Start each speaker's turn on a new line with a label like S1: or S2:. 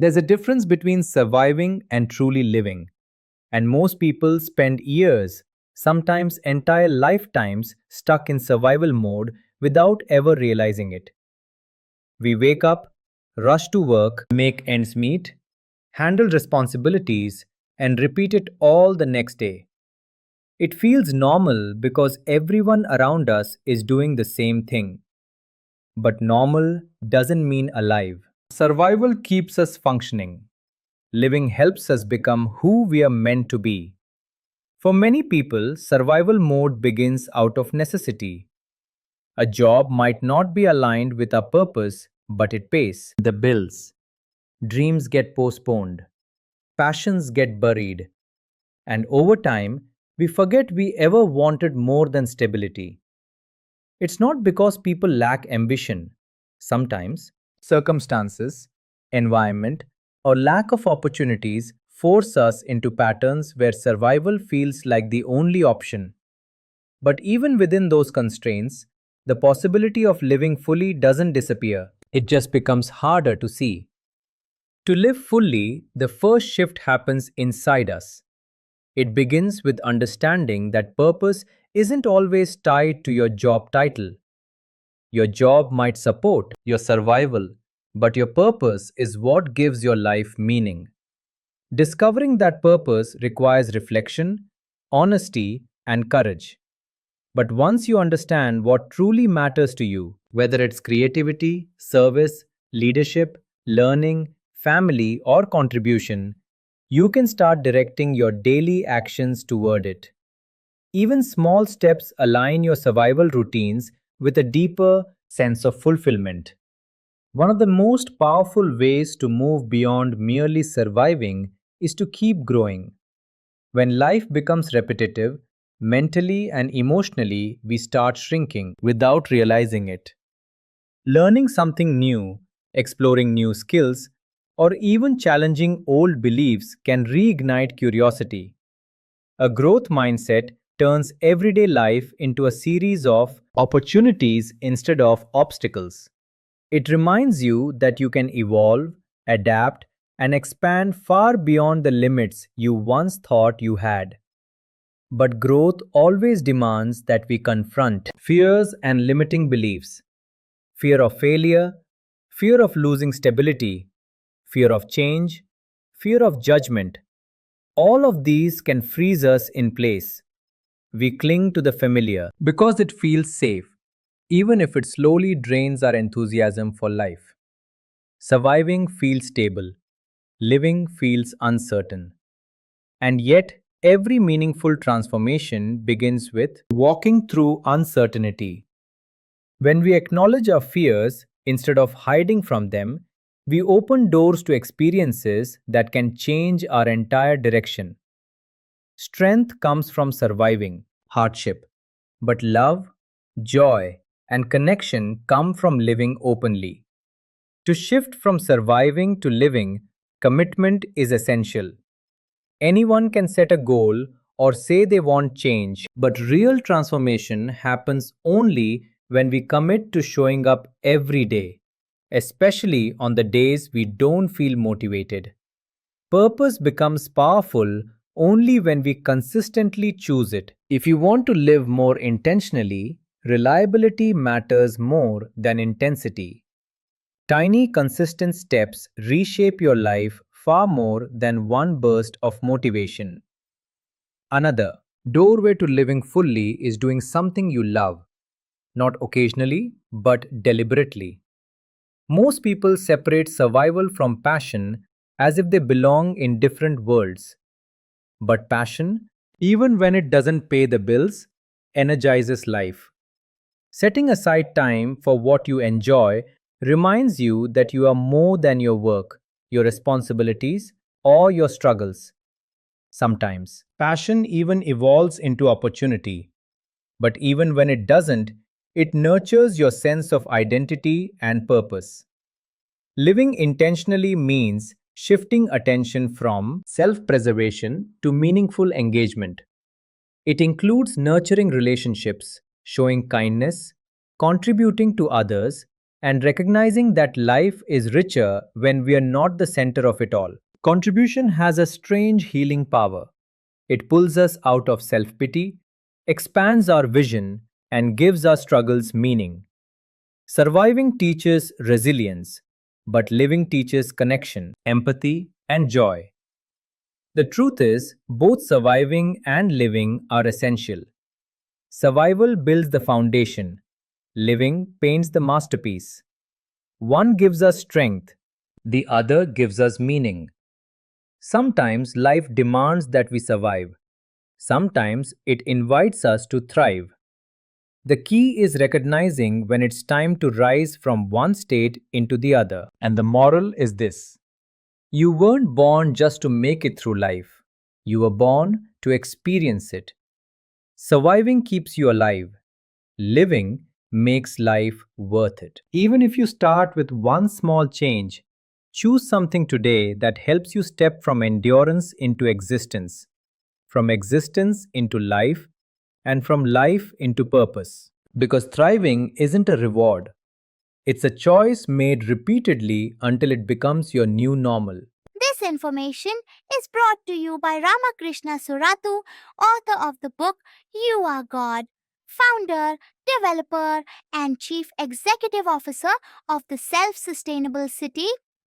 S1: There's a difference between surviving and truly living, and most people spend years, sometimes entire lifetimes, stuck in survival mode without ever realizing it. We wake up, rush to work, make ends meet, handle responsibilities, and repeat it all the next day. It feels normal because everyone around us is doing the same thing. But normal doesn't mean alive. Survival keeps us functioning. Living helps us become who we are meant to be. For many people, survival mode begins out of necessity. A job might not be aligned with our purpose, but it pays the bills. Dreams get postponed, passions get buried, and over time, we forget we ever wanted more than stability. It's not because people lack ambition. Sometimes, circumstances, environment, or lack of opportunities force us into patterns where survival feels like the only option. But even within those constraints, the possibility of living fully doesn't disappear. It just becomes harder to see. To live fully, the first shift happens inside us. It begins with understanding that purpose isn't always tied to your job title. Your job might support your survival, but your purpose is what gives your life meaning. Discovering that purpose requires reflection, honesty, and courage. But once you understand what truly matters to you, whether it's creativity, service, leadership, learning, family, or contribution, you can start directing your daily actions toward it. Even small steps align your survival routines with a deeper sense of fulfillment. One of the most powerful ways to move beyond merely surviving is to keep growing. When life becomes repetitive, mentally and emotionally, we start shrinking without realizing it. Learning something new, exploring new skills, or even challenging old beliefs can reignite curiosity. A growth mindset turns everyday life into a series of opportunities instead of obstacles. It reminds you that you can evolve, adapt, and expand far beyond the limits you once thought you had. But growth always demands that we confront fears and limiting beliefs: fear of failure, fear of losing stability, fear of change, fear of judgment. All of these can freeze us in place. We cling to the familiar because it feels safe, even if it slowly drains our enthusiasm for life. Surviving feels stable, living feels uncertain. And yet, every meaningful transformation begins with walking through uncertainty. When we acknowledge our fears instead of hiding from them, we open doors to experiences that can change our entire direction. Strength comes from surviving hardship, but love, joy, and connection come from living openly. To shift from surviving to living, commitment is essential. Anyone can set a goal or say they want change, but real transformation happens only when we commit to showing up every day, especially on the days we don't feel motivated. Purpose becomes powerful only when we consistently choose it. If you want to live more intentionally, reliability matters more than intensity. Tiny, consistent steps reshape your life far more than one burst of motivation. Another doorway to living fully is doing something you love, not occasionally, but deliberately. Most people separate survival from passion as if they belong in different worlds. But passion, even when it doesn't pay the bills, energizes life. Setting aside time for what you enjoy reminds you that you are more than your work, your responsibilities, or your struggles. Sometimes, passion even evolves into opportunity. But even when it doesn't, it nurtures your sense of identity and purpose. Living intentionally means shifting attention from self preservation to meaningful engagement. It includes nurturing relationships, showing kindness, contributing to others, and recognizing that life is richer when we are not the center of it all. Contribution has a strange healing power. It pulls us out of self pity, expands our vision, and gives our struggles meaning. Surviving teaches resilience, but living teaches connection, empathy, and joy. The truth is, both surviving and living are essential. Survival builds the foundation, living paints the masterpiece. One gives us strength, the other gives us meaning. Sometimes life demands that we survive, sometimes it invites us to thrive. The key is recognizing when it's time to rise from one state into the other. And the moral is this: you weren't born just to make it through life, you were born to experience it. Surviving keeps you alive, living makes life worth it. Even if you start with one small change, choose something today that helps you step from endurance into existence, from existence into life, and from life into purpose. Because thriving isn't a reward, it's a choice made repeatedly until it becomes your new normal.
S2: This information is brought to you by Ramakrishna Surathu, author of the book You Are God, founder, developer, and chief executive officer of the self sustainable city